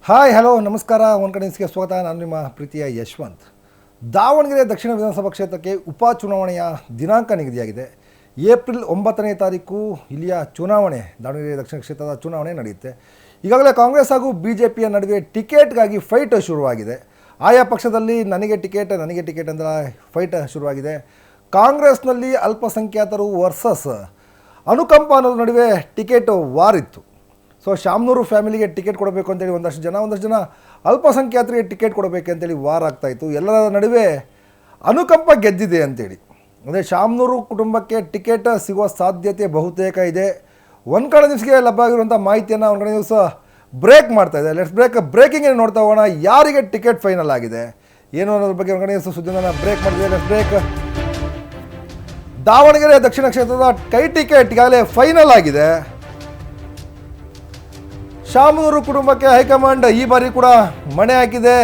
Hi hello ನಮಸ್ಕಾರ ಒಂದು ಕಡೆ ನ್ಯೂಸ್ಗೆ ಸ್ವಾಗತ. ನಾನು ನಿಮ್ಮ ಪ್ರೀತಿಯ ಯಶವಂತ್. ದಾವಣಗೆರೆ ದಕ್ಷಿಣ ವಿಧಾನಸಭಾ ಕ್ಷೇತ್ರಕ್ಕೆ ಉಪಚುನಾವಣೆಯ ದಿನಾಂಕ ನಿಗದಿಯಾಗಿದೆ. ಏಪ್ರಿಲ್ 9ನೇ ತಾರೀಕು ಇಲ್ಲಿಯ ಚುನಾವಣೆ, ದಾವಣಗೆರೆ ದಕ್ಷಿಣ ಕ್ಷೇತ್ರದ ಚುನಾವಣೆ ನಡೆಯುತ್ತೆ. ಈಗಾಗಲೇ ಕಾಂಗ್ರೆಸ್ ಹಾಗೂ BJPಯ ನಡುವೆ ಟಿಕೆಟ್ಗಾಗಿ ಫೈಟ್ ಶುರುವಾಗಿದೆ. ಆಯಾ ಪಕ್ಷದಲ್ಲಿ ನನಗೆ ಟಿಕೆಟ್ ಅಂತ ಫೈಟ್ ಶುರುವಾಗಿದೆ. ಕಾಂಗ್ರೆಸ್ನಲ್ಲಿ ಅಲ್ಪಸಂಖ್ಯಾತರು ವರ್ಸಸ್ ಅನುಕಂಪ ಅನ್ನೋದ್ರ ನಡುವೆ ಟಿಕೆಟ್ ವಾರಿತ್ತು. ಸೊ ಶಾಮನೂರು ಫ್ಯಾಮಿಲಿಗೆ ಟಿಕೆಟ್ ಕೊಡಬೇಕು ಅಂತೇಳಿ ಒಂದಷ್ಟು ಜನ ಅಲ್ಪಸಂಖ್ಯಾತರಿಗೆ ಟಿಕೆಟ್ ಕೊಡಬೇಕಂತೇಳಿ ವಾರ ಆಗ್ತಾಯಿತ್ತು. ಎಲ್ಲರ ನಡುವೆ ಅನುಕಂಪ ಗೆದ್ದಿದೆ ಅಂತೇಳಿ, ಅಂದರೆ ಶಾಮನೂರು ಕುಟುಂಬಕ್ಕೆ ಟಿಕೆಟ್ ಸಿಗುವ ಸಾಧ್ಯತೆ ಬಹುತೇಕ ಇದೆ. ಒಂದು ಕಡೆ ನ್ಯೂಸ್ಗೆ ಲಭ್ಯವಾಗಿರುವಂಥ ಮಾಹಿತಿಯನ್ನು ಒಂದು ಕಡೆ ನ್ಯೂಸ್ ಬ್ರೇಕ್ ಮಾಡ್ತಾ ಇದೆ. ಬ್ರೇಕಿಂಗ್ ನೋಡ್ತಾ ಹೋಗೋಣ, ಯಾರಿಗೆ ಟಿಕೆಟ್ ಫೈನಲ್ ಆಗಿದೆ ಏನು ಅನ್ನೋದ್ರ ಬಗ್ಗೆ ಒಂದು ಕಡೆ ನ್ಯೂಸ್ ಸುದ್ದಿಯನ್ನು ಬ್ರೇಕ್ ಮಾಡಿದೆ. ಬ್ರೇಕ್. ದಾವಣಗೆರೆ ದಕ್ಷಿಣ ಕ್ಷೇತ್ರದ ಕೈ ಟಿಕೆಟ್ ಈಗಾಗಲೇ ಫೈನಲ್ ಆಗಿದೆ. ಶಾಮನೂರು ಕುಟುಂಬಕ್ಕೆ ಹೈಕಮಾಂಡ್ ಈ ಬಾರಿ ಕೂಡ ಮಣೆ ಹಾಕಿದೆ.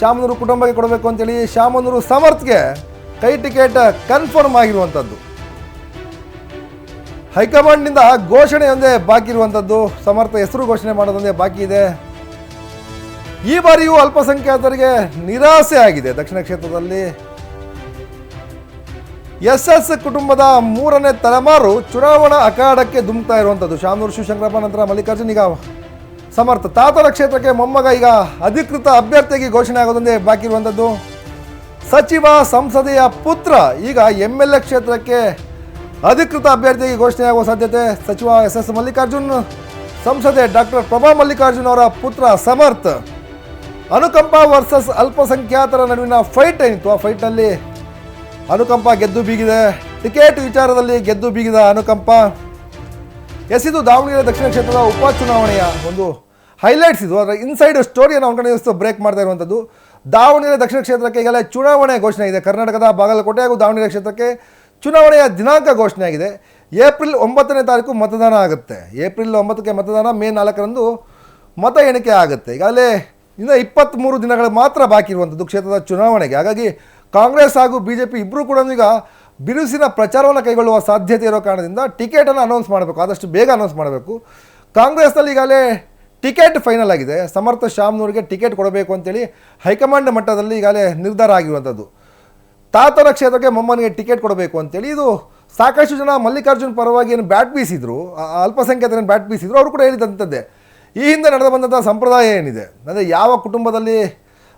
ಶಾಮನೂರು ಕುಟುಂಬಕ್ಕೆ ಕೊಡಬೇಕು ಅಂತೇಳಿ ಶಾಮನೂರು ಸಮರ್ಥ್ಗೆ ಕೈ ಟಿಕೆಟ್ ಕನ್ಫರ್ಮ್ ಆಗಿರುವಂಥದ್ದು. ಹೈಕಮಾಂಡ್ನಿಂದ ಘೋಷಣೆಯೊಂದೇ ಬಾಕಿ ಇರುವಂಥದ್ದು, ಸಮರ್ಥ ಹೆಸರು ಘೋಷಣೆ ಮಾಡೋದೊಂದೇ ಬಾಕಿ ಇದೆ. ಈ ಬಾರಿಯೂ ಅಲ್ಪಸಂಖ್ಯಾತರಿಗೆ ನಿರಾಸೆ ಆಗಿದೆ. ದಕ್ಷಿಣ ಕ್ಷೇತ್ರದಲ್ಲಿ SS ಕುಟುಂಬದ 3ನೇ ತಲೆಮಾರು ಚುನಾವಣಾ ಅಖಾಡಕ್ಕೆ ಧುಮುಕ್ತಾ ಇರುವಂಥದ್ದು. ಶಾಮನೂರು ಶಿವಶಂಕರಪ್ಪ ನಂತರ ಮಲ್ಲಿಕಾರ್ಜುನ್, ಈಗ ಸಮರ್ಥ. ತಾತರ ಕ್ಷೇತ್ರಕ್ಕೆ ಮೊಮ್ಮಗ ಈಗ ಅಧಿಕೃತ ಅಭ್ಯರ್ಥಿಯಾಗಿ ಘೋಷಣೆ ಆಗೋದೊಂದೇ ಬಾಕಿ ಇರುವಂಥದ್ದು. ಸಚಿವ ಸಂಸದೆಯ ಪುತ್ರ ಈಗ MLA ಕ್ಷೇತ್ರಕ್ಕೆ ಅಧಿಕೃತ ಅಭ್ಯರ್ಥಿಯಾಗಿ ಘೋಷಣೆ ಆಗುವ ಸಾಧ್ಯತೆ. ಸಚಿವ SS ಮಲ್ಲಿಕಾರ್ಜುನ್, ಸಂಸದೆ ಡಾಕ್ಟರ್ ಪ್ರಭಾ ಮಲ್ಲಿಕಾರ್ಜುನ್ ಅವರ ಪುತ್ರ ಸಮರ್ಥ. ಅನುಕಂಪ ವರ್ಸಸ್ ಅಲ್ಪಸಂಖ್ಯಾತರ ನಡುವಿನ ಫೈಟ್ ಏನಿತ್ತು, ಆ ಫೈಟ್ನಲ್ಲಿ ಅನುಕಂಪ ಗೆದ್ದು ಬೀಗಿದೆ. ಟಿಕೆಟ್ ವಿಚಾರದಲ್ಲಿ ಗೆದ್ದು ಬೀಗಿದ ಅನುಕಂಪ. ಇದು ದಾವಣಗೆರೆ ದಕ್ಷಿಣ ಕ್ಷೇತ್ರದ ಉಪಚುನಾವಣೆಯ ಒಂದು ಹೈಲೈಟ್ಸ್. ಇದು ಅದರ ಇನ್ಸೈಡ್ ಸ್ಟೋರಿಯನ್ನು ಒಂದು ಕಡೆ ಬ್ರೇಕ್ ಮಾಡ್ತಾ ಇರುವಂಥದ್ದು. ದಾವಣಗೆರೆ ದಕ್ಷಿಣ ಕ್ಷೇತ್ರಕ್ಕೆ ಈಗಲೇ ಚುನಾವಣೆ ಘೋಷಣೆ ಇದೆ. ಕರ್ನಾಟಕದ ಬಾಗಲಕೋಟೆ ಹಾಗೂ ದಾವಣಗೆರೆ ಕ್ಷೇತ್ರಕ್ಕೆ ಚುನಾವಣೆಯ ದಿನಾಂಕ ಘೋಷಣೆ ಆಗಿದೆ. ಏಪ್ರಿಲ್ 9ನೇ ತಾರೀಕು ಮತದಾನ ಆಗುತ್ತೆ. ಏಪ್ರಿಲ್ 9ಕ್ಕೆ ಮತದಾನ, ಮೇ 4ರಂದು ಮತ ಎಣಿಕೆ ಆಗುತ್ತೆ. ಈಗಾಗಲೇ ಇನ್ನು 23 ದಿನಗಳು ಮಾತ್ರ ಬಾಕಿ ಇರುವಂಥದ್ದು ಕ್ಷೇತ್ರದ ಚುನಾವಣೆಗೆ. ಹಾಗಾಗಿ ಕಾಂಗ್ರೆಸ್ ಹಾಗೂ BJP ಇಬ್ಬರೂ ಕೂಡ ಈಗ ಬಿರುಸಿನ ಪ್ರಚಾರವನ್ನು ಕೈಗೊಳ್ಳುವ ಸಾಧ್ಯತೆ ಇರೋ ಕಾರಣದಿಂದ ಟಿಕೆಟನ್ನು ಅನೌನ್ಸ್ ಮಾಡಬೇಕು, ಆದಷ್ಟು ಬೇಗ ಅನೌನ್ಸ್ ಮಾಡಬೇಕು. ಕಾಂಗ್ರೆಸ್ನಲ್ಲಿ ಈಗಾಗಲೇ ಟಿಕೆಟ್ ಫೈನಲ್ ಆಗಿದೆ. ಸಮರ್ಥ ಶಾಮನೂರಿಗೆ ಟಿಕೆಟ್ ಕೊಡಬೇಕು ಅಂತೇಳಿ ಹೈಕಮಾಂಡ್ ಮಟ್ಟದಲ್ಲಿ ಈಗಾಗಲೇ ನಿರ್ಧಾರ ಆಗಿರುವಂಥದ್ದು. ತಾತರ ಕ್ಷೇತ್ರಕ್ಕೆ ಮೊಮ್ಮನಿಗೆ ಟಿಕೆಟ್ ಕೊಡಬೇಕು ಅಂತೇಳಿ ಇದು ಸಾಕಷ್ಟು ಜನ ಮಲ್ಲಿಕಾರ್ಜುನ್ ಪರವಾಗಿ ಏನು ಬ್ಯಾಟ್ ಬೀಸಿದ್ರು, ಅಲ್ಪಸಂಖ್ಯಾತರನ್ನು ಬ್ಯಾಟ್ ಬೀಸಿದ್ರು, ಅವರು ಕೂಡ ಹೇಳಿದಂಥದ್ದೇ. ಈ ಹಿಂದೆ ನಡೆದು ಬಂದಂಥ ಸಂಪ್ರದಾಯ ಏನಿದೆ ಅಂದರೆ, ಯಾವ ಕುಟುಂಬದಲ್ಲಿ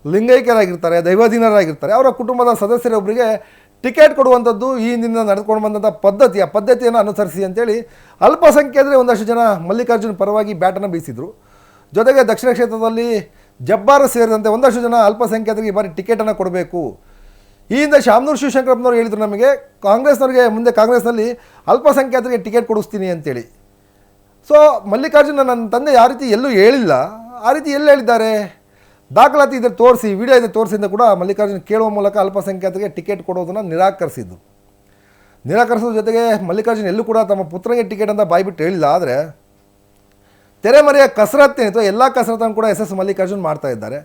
ಲಿಂಗೈಕ್ಯರಾಗಿರ್ತಾರೆ, ದೈವಾಧೀನರಾಗಿರ್ತಾರೆ, ಅವರ ಕುಟುಂಬದ ಸದಸ್ಯರೊಬ್ಬರಿಗೆ ಟಿಕೆಟ್ ಕೊಡುವಂಥದ್ದು ಈ ಹಿಂದಿನ ನಡೆದುಕೊಂಡು ಬಂದಂಥ ಪದ್ಧತಿ. ಆ ಪದ್ಧತಿಯನ್ನು ಅನುಸರಿಸಿ ಅಂತೇಳಿ ಅಲ್ಪಸಂಖ್ಯಾತರೆ ಒಂದಷ್ಟು ಜನ ಮಲ್ಲಿಕಾರ್ಜುನ್ ಪರವಾಗಿ ಬ್ಯಾಟನ್ನು ಬೀಸಿದರು. ಜೊತೆಗೆ ದಕ್ಷಿಣ ಕ್ಷೇತ್ರದಲ್ಲಿ ಜಬ್ಬಾರ್ ಸೇರಿದಂತೆ ಒಂದಷ್ಟು ಜನ ಅಲ್ಪಸಂಖ್ಯಾತರಿಗೆ ಈ ಬಾರಿ ಟಿಕೆಟನ್ನು ಕೊಡಬೇಕು. ಈ ಹಿಂದೆ ಶಾಮನೂರು ಶಿವಶಂಕರಪ್ಪನವ್ರು ಹೇಳಿದರು ನಮಗೆ, ಕಾಂಗ್ರೆಸ್ನವರಿಗೆ ಮುಂದೆ ಕಾಂಗ್ರೆಸ್ನಲ್ಲಿ ಅಲ್ಪಸಂಖ್ಯಾತರಿಗೆ ಟಿಕೆಟ್ ಕೊಡಿಸ್ತೀನಿ ಅಂತೇಳಿ. ಸೊ ಮಲ್ಲಿಕಾರ್ಜುನ ನನ್ನ ತಂದೆ ಯಾವ ರೀತಿ ಎಲ್ಲೂ ಹೇಳಿಲ್ಲ, ಆ ರೀತಿ ಎಲ್ಲಿ ಹೇಳಿದ್ದಾರೆ, ದಾಖಲಾತಿ ಇದ್ರೆ ತೋರಿಸಿ, ವಿಡಿಯೋ ಇದೆ ತೋರಿಸಿಂದ ಕೂಡ ಮಲ್ಲಿಕಾರ್ಜುನ್ ಕೇಳುವ ಮೂಲಕ ಅಲ್ಪಸಂಖ್ಯಾತರಿಗೆ ಟಿಕೆಟ್ ಕೊಡೋದನ್ನು ನಿರಾಕರಿಸೋದ್ರ ಜೊತೆಗೆ ಮಲ್ಲಿಕಾರ್ಜುನ್ ಎಲ್ಲೂ ಕೂಡ ತಮ್ಮ ಪುತ್ರನಿಗೆ ಟಿಕೆಟ್ ಅಂತ ಬಾಯ್ಬಿಟ್ಟು ಹೇಳಿಲ್ಲ. ಆದರೆ ತೆರೆಮರೆಯ ಕಸರತ್ತೇನಿತ್ತು, ಎಲ್ಲ ಕಸರತ್ತನ್ನು ಕೂಡ SS ಮಲ್ಲಿಕಾರ್ಜುನ್ ಮಾಡ್ತಾ ಇದ್ದಾರೆ.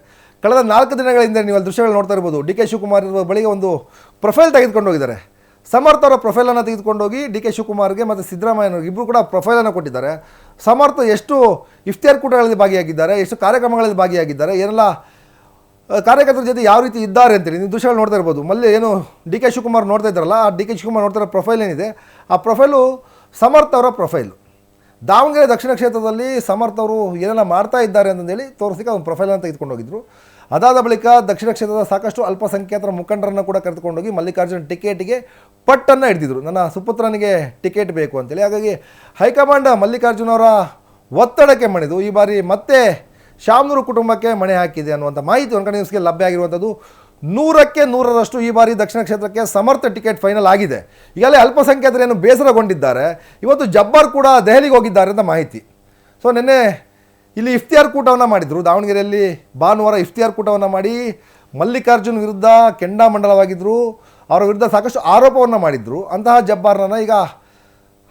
ಕಳೆದ 4 ದಿನಗಳ ಹಿಂದೆ ನೀವು ಅಲ್ಲಿ ದೃಶ್ಯಗಳು ನೋಡ್ತಾ ಇರ್ಬೋದು. DK ಶಿವಕುಮಾರ್ ಬಳಿಗೆ ಒಂದು ಪ್ರೊಫೈಲ್ ತೆಗೆದುಕೊಂಡು ಹೋಗಿದ್ದಾರೆ. ಸಮರ್ಥ ಅವರ ಪ್ರೊಫೈಲನ್ನು ತೆಗೆದುಕೊಂಡೋಗಿ DK ಶಿವಕುಮಾರ್ಗೆ ಮತ್ತು ಸಿದ್ದರಾಮಯ್ಯನವ್ರಿಗೆ ಇಬ್ಬರು ಕೂಡ ಪ್ರೊಫೈಲನ್ನು ಕೊಟ್ಟಿದ್ದಾರೆ. ಸಮರ್ಥ ಎಷ್ಟು ಇಫ್ತಿಯಾರ್ ಕೂಟಗಳಲ್ಲಿ ಭಾಗಿಯಾಗಿದ್ದಾರೆ, ಎಷ್ಟು ಕಾರ್ಯಕ್ರಮಗಳಲ್ಲಿ ಭಾಗಿಯಾಗಿದ್ದಾರೆ, ಏನೆಲ್ಲ ಕಾರ್ಯಕರ್ತರ ಜೊತೆ ಯಾವ ರೀತಿ ಇದ್ದಾರೆ ಅಂತೇಳಿ ನೀವು ದೃಶ್ಯಗಳು ನೋಡ್ತಾ ಇರ್ಬೋದು. ಏನು DK ಶಿವಕುಮಾರ್ ನೋಡ್ತಾ ಇದ್ದಾರಲ್ಲ, ಆ DK ಶಿವಕುಮಾರ್ ನೋಡ್ತಾ ಇರೋ ಪ್ರೊಫೈಲ್ ಏನಿದೆ, ಆ ಪ್ರೊಫೈಲು ಸಮರ್ಥ ಅವರ ಪ್ರೊಫೈಲು. ದಾವಣಗೆರೆ ದಕ್ಷಿಣ ಕ್ಷೇತ್ರದಲ್ಲಿ ಸಮರ್ಥ ಅವರು ಏನೆಲ್ಲ ಮಾಡ್ತಾ ಇದ್ದಾರೆ ಅಂತಂದೇಳಿ ತೋರಿಸಿಕ್ಕೆ ಒಂದು ಪ್ರೊಫೈಲನ್ನು ತೆಗೆದುಕೊಂಡು ಹೋಗಿದ್ರು. ಅದಾದ ಬಳಿಕ ದಕ್ಷಿಣ ಕ್ಷೇತ್ರದ ಸಾಕಷ್ಟು ಅಲ್ಪಸಂಖ್ಯಾತರ ಮುಖಂಡರನ್ನು ಕೂಡ ಕರೆದುಕೊಂಡೋಗಿ ಮಲ್ಲಿಕಾರ್ಜುನ್ ಟಿಕೆಟಿಗೆ ಪಟ್ಟನ್ನು ಹಿಡಿದಿದ್ರು, ನನ್ನ ಸುಪುತ್ರನಿಗೆ ಟಿಕೆಟ್ ಬೇಕು ಅಂತೇಳಿ. ಹಾಗಾಗಿ ಹೈಕಮಾಂಡ್ ಮಲ್ಲಿಕಾರ್ಜುನ್ ಅವರ ಒತ್ತಡಕ್ಕೆ ಮಣಿದು ಈ ಬಾರಿ ಮತ್ತೆ ಶಾಮನೂರು ಕುಟುಂಬಕ್ಕೆ ಮಣೆ ಹಾಕಿದೆ ಅನ್ನುವಂಥ ಮಾಹಿತಿ ಒಂದು ಕಡೆ ನ್ಯೂಸ್ಗೆ ಲಭ್ಯ ಆಗಿರುವಂಥದ್ದು. 100ಕ್ಕೆ 100ರಷ್ಟು ಈ ಬಾರಿ ದಕ್ಷಿಣ ಕ್ಷೇತ್ರಕ್ಕೆ ಸಮರ್ಥ ಟಿಕೆಟ್ ಫೈನಲ್ ಆಗಿದೆ. ಈಗಲೇ ಅಲ್ಪಸಂಖ್ಯಾತರೇನು ಬೇಸರಗೊಂಡಿದ್ದಾರೆ. ಇವತ್ತು ಜಬ್ಬಾರ್ ಕೂಡ ದೆಹಲಿಗೆ ಹೋಗಿದ್ದಾರೆ ಅಂತ ಮಾಹಿತಿ. ಸೊ ನಿನ್ನೆ ಇಲ್ಲಿ ಇಫ್ತಿಯಾರ್ ಕೂಟವನ್ನು ಮಾಡಿದರು. ದಾವಣಗೆರೆಯಲ್ಲಿ ಭಾನುವಾರ ಇಫ್ತಿಯಾರ್ ಕೂಟವನ್ನು ಮಾಡಿ ಮಲ್ಲಿಕಾರ್ಜುನ್ ವಿರುದ್ಧ ಕೆಂಡಾಮಂಡಲವಾಗಿದ್ದರು, ಅವರ ವಿರುದ್ಧ ಸಾಕಷ್ಟು ಆರೋಪವನ್ನು ಮಾಡಿದರು. ಅಂತಹ ಜಬ್ಬಾರ್ನ ಈಗ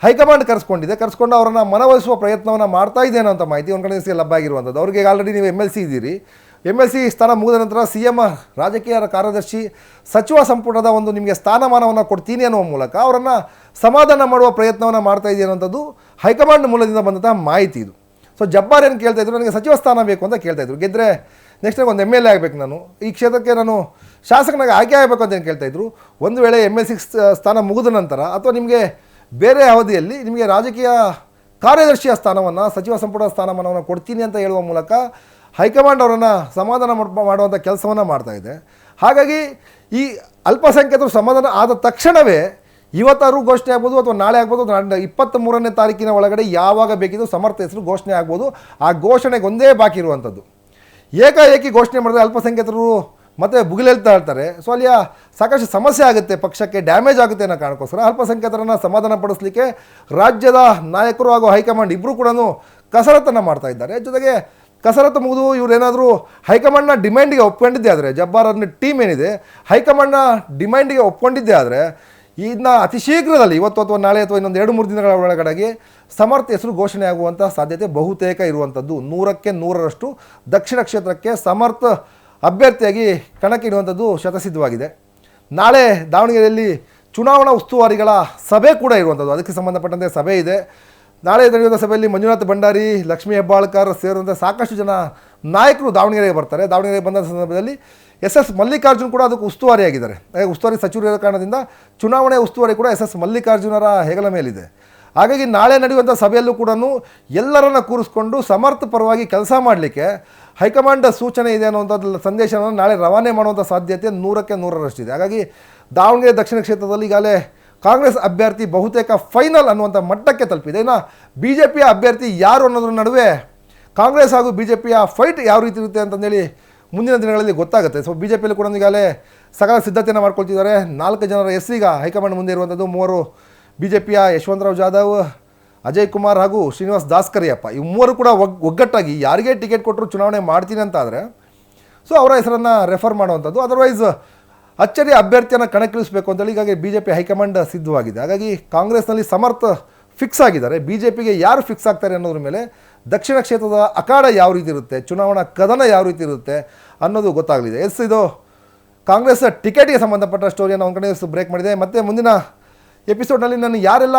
ಹೈಕಮಾಂಡ್ ಕರೆಸ್ಕೊಂಡು ಅವರನ್ನು ಮನವೊಲಿಸುವ ಪ್ರಯತ್ನವನ್ನು ಮಾಡ್ತಾ ಇದೆ ಅನ್ನೋಂಥ ಮಾಹಿತಿ ಒಂದು ಕಡೆ ಲಭ್ಯ ಆಗಿರುವಂಥದ್ದು. ಅವರಿಗೆ ಆಲ್ರೆಡಿ ನೀವು MLC ಇದ್ದೀರಿ, MLC ಸ್ಥಾನ ಮುಗಿದ ನಂತರ CM ರಾಜಕೀಯ ಕಾರ್ಯದರ್ಶಿ ಸಚಿವ ಸಂಪುಟದ ಒಂದು ನಿಮಗೆ ಸ್ಥಾನಮಾನವನ್ನು ಕೊಡ್ತೀನಿ ಅನ್ನುವ ಮೂಲಕ ಅವರನ್ನು ಸಮಾಧಾನ ಮಾಡುವ ಪ್ರಯತ್ನವನ್ನು ಮಾಡ್ತಾ ಇದೆ ಅನ್ನೋಂಥದ್ದು ಹೈಕಮಾಂಡ್ ಮೂಲದಿಂದ ಬಂದಂಥ ಮಾಹಿತಿ ಇದು. ಸೊ ಸೊ ಜಬ್ಬಾರ್ ಏನು ಕೇಳ್ತಾಯಿದ್ರು, ನನಗೆ ಸಚಿವ ಸ್ಥಾನ ಬೇಕು ಅಂತ ಕೇಳ್ತಾಯಿದ್ರು. ಗೆದ್ದರೆ ನೆಕ್ಸ್ಟ್ ಒಂದು MLA ಆಗಬೇಕು, ನಾನು ಈ ಕ್ಷೇತ್ರಕ್ಕೆ ನಾನು ಶಾಸಕನಾಗಿ ಆಯ್ಕೆ ಆಗಬೇಕು ಅಂತ ಏನು ಕೇಳ್ತಾಯಿದ್ರು. ಒಂದು ವೇಳೆ MLC ಸ್ಥಾನ ಮುಗಿದ ನಂತರ ಅಥವಾ ನಿಮಗೆ ಬೇರೆ ಅವಧಿಯಲ್ಲಿ ನಿಮಗೆ ರಾಜಕೀಯ ಕಾರ್ಯದರ್ಶಿಯ ಸ್ಥಾನವನ್ನು, ಸಚಿವ ಸಂಪುಟ ಸ್ಥಾನಮಾನವನ್ನು ಕೊಡ್ತೀನಿ ಅಂತ ಹೇಳುವ ಮೂಲಕ ಹೈಕಮಾಂಡ್ ಅವರನ್ನು ಸಮಾಧಾನ ಮಾಡುವಂಥ ಕೆಲಸವನ್ನು ಮಾಡ್ತಾಯಿದೆ. ಹಾಗಾಗಿ ಈ ಅಲ್ಪಸಂಖ್ಯಾತರು ಸಮಾಧಾನ ಆದ ತಕ್ಷಣವೇ ಇವತ್ತಾರು ಘೋಷಣೆ ಆಗ್ಬೋದು ಅಥವಾ ನಾಳೆ ಆಗ್ಬೋದು, 23ನೇ ತಾರೀಕಿನ ಒಳಗಡೆ ಯಾವಾಗ ಬೇಕಿದ್ದು ಸಮರ್ಥ ಹೆಸರು ಘೋಷಣೆ ಆಗ್ಬೋದು. ಆ ಘೋಷಣೆಗೆ ಒಂದೇ ಬಾಕಿ ಇರುವಂಥದ್ದು. ಏಕಾಏಕಿ ಘೋಷಣೆ ಮಾಡಿದ್ರೆ ಅಲ್ಪಸಂಖ್ಯಾತರು ಮತ್ತೆ ಭುಗಿಲೆಳ್ತಾ ಇರ್ತಾರೆ. ಸೊ ಅಲ್ಲಿ ಸಾಕಷ್ಟು ಸಮಸ್ಯೆ ಆಗುತ್ತೆ, ಪಕ್ಷಕ್ಕೆ ಡ್ಯಾಮೇಜ್ ಆಗುತ್ತೆ ಅನ್ನೋ ಕಾರಣಕ್ಕೋಸ್ಕರ ಅಲ್ಪಸಂಖ್ಯಾತರನ್ನು ಸಮಾಧಾನ ಪಡಿಸಲಿಕ್ಕೆ ರಾಜ್ಯದ ನಾಯಕರು ಹಾಗೂ ಹೈಕಮಾಂಡ್ ಇಬ್ಬರು ಕೂಡ ಕಸರತ್ತನ್ನು ಮಾಡ್ತಾ ಇದ್ದಾರೆ. ಜೊತೆಗೆ ಕಸರತ್ತು ಮುಗಿದು ಇವರೇನಾದರೂ ಹೈಕಮಾಂಡ್ನ ಡಿಮ್ಯಾಂಡಿಗೆ ಒಪ್ಕೊಂಡಿದ್ದೆ ಆದರೆ, ಜಬ್ಬಾರ್ ಅನ್ನೋ ಟೀಮ್ ಏನಿದೆ ಹೈಕಮಾಂಡ್ನ ಡಿಮ್ಯಾಂಡಿಗೆ ಒಪ್ಕೊಂಡಿದ್ದೆ ಆದರೆ ಇನ್ನು ಅತಿ ಶೀಘ್ರದಲ್ಲಿ ಇವತ್ತು ಅಥವಾ ನಾಳೆ ಅಥವಾ ಇನ್ನೊಂದು 2-3 ದಿನಗಳ ಒಳಗಡೆಗೆ ಸಮರ್ಥ ಹೆಸರು ಘೋಷಣೆ ಆಗುವಂಥ ಸಾಧ್ಯತೆ ಬಹುತೇಕ ಇರುವಂಥದ್ದು. 100ಕ್ಕೆ 100ರಷ್ಟು ದಕ್ಷಿಣ ಕ್ಷೇತ್ರಕ್ಕೆ ಸಮರ್ಥ ಅಭ್ಯರ್ಥಿಯಾಗಿ ಕಣಕ್ಕೆ ಇಡುವಂಥದ್ದು ಶತಸಿದ್ಧವಾಗಿದೆ. ನಾಳೆ ದಾವಣಗೆರೆಯಲ್ಲಿ ಚುನಾವಣಾ ಉಸ್ತುವಾರಿಗಳ ಸಭೆ ಕೂಡ ಇರುವಂಥದ್ದು. ಅದಕ್ಕೆ ಸಂಬಂಧಪಟ್ಟಂತೆ ಸಭೆ ಇದೆ. ನಾಳೆ ನಡೆಯುವಂಥ ಸಭೆಯಲ್ಲಿ ಮಂಜುನಾಥ್ ಭಂಡಾರಿ, ಲಕ್ಷ್ಮೀ ಹೆಬ್ಬಾಳ್ಕರ್ ಸೇರಿದಂತೆ ಸಾಕಷ್ಟು ಜನ ನಾಯಕರು ದಾವಣಗೆರೆಗೆ ಬರ್ತಾರೆ. ದಾವಣಗೆರೆಗೆ ಬಂದ ಸಂದರ್ಭದಲ್ಲಿ SS ಮಲ್ಲಿಕಾರ್ಜುನ್ ಕೂಡ ಅದಕ್ಕೆ ಉಸ್ತುವಾರಿಯಾಗಿದ್ದಾರೆ. ಉಸ್ತುವಾರಿ ಸಚಿವರ ಕಾರಣದಿಂದ ಚುನಾವಣೆ ಉಸ್ತುವಾರಿ ಕೂಡ SS ಮಲ್ಲಿಕಾರ್ಜುನರ ಹೆಗಲ ಮೇಲಿದೆ. ಹಾಗಾಗಿ ನಾಳೆ ನಡೆಯುವಂಥ ಸಭೆಯಲ್ಲೂ ಕೂಡ ಎಲ್ಲರನ್ನ ಕೂರಿಸ್ಕೊಂಡು ಸಮರ್ಥ ಪರವಾಗಿ ಕೆಲಸ ಮಾಡಲಿಕ್ಕೆ ಹೈಕಮಾಂಡ್ ಸೂಚನೆ ಇದೆ ಅನ್ನುವಂಥದ್ದು ಸಂದೇಶವನ್ನು ನಾಳೆ ರವಾನೆ ಮಾಡುವಂಥ ಸಾಧ್ಯತೆ 100ಕ್ಕೆ 100ರಷ್ಟಿದೆ. ಹಾಗಾಗಿ ದಾವಣಗೆರೆ ದಕ್ಷಿಣ ಕ್ಷೇತ್ರದಲ್ಲಿ ಈಗಾಗಲೇ ಕಾಂಗ್ರೆಸ್ ಅಭ್ಯರ್ಥಿ ಬಹುತೇಕ ಫೈನಲ್ ಅನ್ನುವಂಥ ಮಟ್ಟಕ್ಕೆ ತಲುಪಿದೆ. ಇನ್ನು BJPಯ ಅಭ್ಯರ್ಥಿ ಯಾರು ಅನ್ನೋದ್ರ ನಡುವೆ ಕಾಂಗ್ರೆಸ್ ಹಾಗೂ BJPಯ ಫೈಟ್ ಯಾವ ರೀತಿ ಇರುತ್ತೆ ಅಂತಂದೇಳಿ ಮುಂದಿನ ದಿನಗಳಲ್ಲಿ ಗೊತ್ತಾಗುತ್ತೆ. ಸೊ BJPಯಲ್ಲಿ ಕೂಡ ಈಗಾಗಲೇ ಸಕಲ ಸಿದ್ಧತೆಯನ್ನು ಮಾಡ್ಕೊಳ್ತಿದ್ದಾರೆ. 4 ಜನರ ಹೆಸರೀಗ ಹೈಕಮಾಂಡ್ ಮುಂದೆ ಇರುವಂಥದ್ದು. 3 BJPಯ ಯಶವಂತರಾವ್ ಜಾಧವ್, ಅಜಯ್ ಕುಮಾರ್ ಹಾಗೂ ಶ್ರೀನಿವಾಸ್ ದಾಸ್ಕರಿಯಪ್ಪ. ಈ 3 ಕೂಡ ಒಗ್ಗಟ್ಟಾಗಿ ಯಾರಿಗೆ ಟಿಕೆಟ್ ಕೊಟ್ಟರು ಚುನಾವಣೆ ಮಾಡ್ತೀನಿ ಅಂತ ಆದರೆ ಸೊ ಅವರ ಹೆಸರನ್ನು ರೆಫರ್ ಮಾಡುವಂಥದ್ದು. ಅದರ್ವೈಸ್ ಅಚ್ಚರಿಯ ಅಭ್ಯರ್ಥಿಯನ್ನು ಕಣಕ್ಕಿಳಿಸಬೇಕು ಅಂತೇಳಿ ಹೀಗಾಗಿ BJP ಹೈಕಮಾಂಡ್ ಸಿದ್ಧವಾಗಿದೆ. ಹಾಗಾಗಿ ಕಾಂಗ್ರೆಸ್ನಲ್ಲಿ ಸಮರ್ಥ ಫಿಕ್ಸ್ ಆಗಿದ್ದಾರೆ. BJPಗೆ ಯಾರು ಫಿಕ್ಸ್ ಆಗ್ತಾರೆ ಅನ್ನೋದ್ರ ಮೇಲೆ ದಕ್ಷಿಣ ಕ್ಷೇತ್ರದ ಅಖಾಡ ಯಾವ ರೀತಿ ಇರುತ್ತೆ, ಚುನಾವಣಾ ಕದನ ಯಾವ ರೀತಿ ಇರುತ್ತೆ ಅನ್ನೋದು ಗೊತ್ತಾಗಲಿದೆ. ಇದು ಕಾಂಗ್ರೆಸ್ ಟಿಕೆಟ್ಗೆ ಸಂಬಂಧಪಟ್ಟ ಸ್ಟೋರಿಯನ್ನು ಒಂದು ಕಡೆ ಬ್ರೇಕ್ ಮಾಡಿದೆ. ಮತ್ತು ಮುಂದಿನ ಎಪಿಸೋಡ್ನಲ್ಲಿ ನಾನು ಯಾರೆಲ್ಲ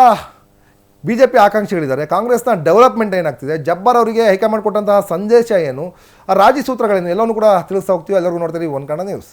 BJP ಆಕಾಂಕ್ಷಿಗಳಿದ್ದಾರೆ, ಕಾಂಗ್ರೆಸ್ನ ಡೆವಲಪ್ಮೆಂಟ್ ಏನಾಗ್ತಿದೆ, ಜಬ್ಬಾರ್ ಅವರಿಗೆ ಹೈಕಮಾಂಡ್ ಕೊಟ್ಟಂತಹ ಸಂದೇಶ ಏನು, ಆ ರಾಜಿ ಸೂತ್ರಗಳೇನು ಎಲ್ಲವನ್ನೂ ಕೂಡ ತಿಳಿಸ್ತಾ ಹೋಗ್ತೀವಿ. ಎಲ್ಲರಿಗೂ ನೋಡ್ತೀವಿ ಒನ್ ಕನ್ನಡ ನ್ಯೂಸ್.